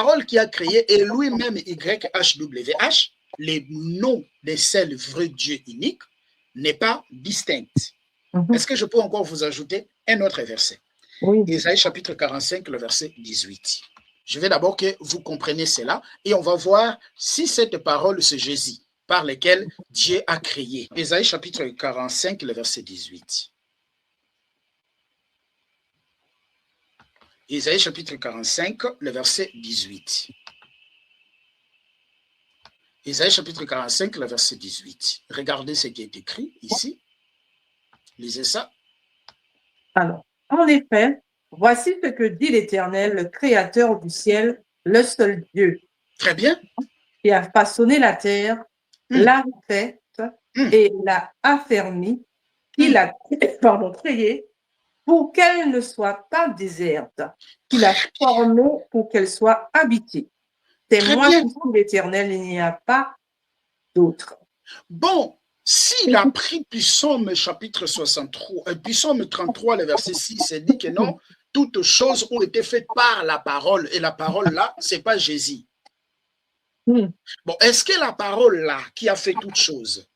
parole qui a créé est lui-même YHWH, le nom de seul vrai Dieu unique n'est pas distinct. Est-ce que je peux encore vous ajouter un autre verset? Oui. Ésaïe chapitre 45, le verset 18. Je veux d'abord que vous compreniez cela et on va voir si cette parole c'est Jésus par lequel Dieu a créé. Ésaïe chapitre 45, le verset 18. Ésaïe chapitre 45, le verset 18. Ésaïe chapitre 45, le verset 18. Regardez ce qui est écrit ici. Lisez ça. Alors, en effet, voici ce que dit l'Éternel, le Créateur du ciel, le seul Dieu. Très bien. Qui a façonné la terre, l'a faite et l'a affermie, qui l'a créée pour qu'elle ne soit pas déserte, qui l'a formée pour qu'elle soit habitée. C'est moi qui suis l'Éternel, il n'y a pas d'autre. Bon, s'il a pris Psaume chapitre 63, Psaume 33, le verset 6, c'est dit que non, toutes choses ont été faites par la parole, et la parole là, c'est pas Jésus. Bon, est-ce que la parole là, qui a fait toutes choses,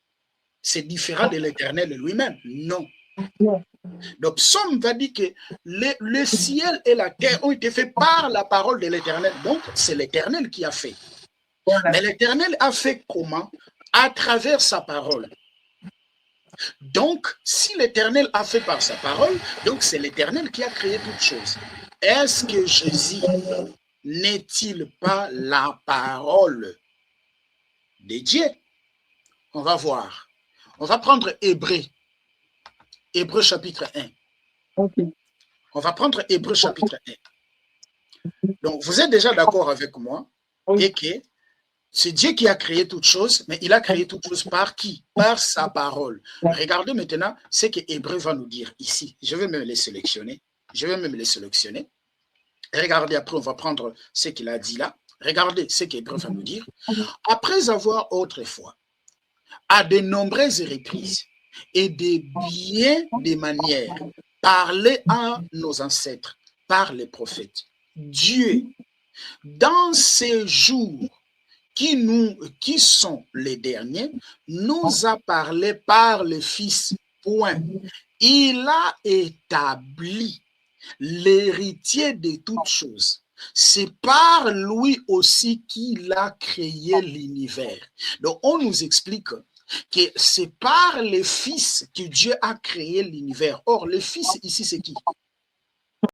c'est différent de l'Éternel lui-même? Non. Donc, Psaume va dire que le ciel et la terre ont été faits par la parole de l'Éternel. Donc, c'est l'Éternel qui a fait. Mais l'Éternel a fait comment? À travers sa parole. Donc, si l'Éternel a fait par sa parole, donc c'est l'Éternel qui a créé toutes choses. Est-ce que Jésus n'est-il pas la parole de Dieu? On va voir. On va prendre Hébreu. Hébreu chapitre 1. On va prendre Hébreu chapitre 1. Donc, vous êtes déjà d'accord avec moi et que c'est Dieu qui a créé toutes choses, mais il a créé toutes choses par qui? Par sa parole. Regardez maintenant ce que Hébreu va nous dire ici. Je vais même les sélectionner. Regardez, après, on va prendre ce qu'il a dit là. Regardez ce qu'Hébreu va nous dire. Après avoir autrefois, à de nombreuses reprises et de bien des manières, parlé à nos ancêtres par les prophètes, Dieu, dans ces jours qui sont les derniers, nous a parlé par le Fils. Point. Il a établi l'héritier de toutes choses. C'est par lui aussi qu'il a créé l'univers. Donc, on nous explique que c'est par le Fils que Dieu a créé l'univers. Or, le Fils ici, c'est qui?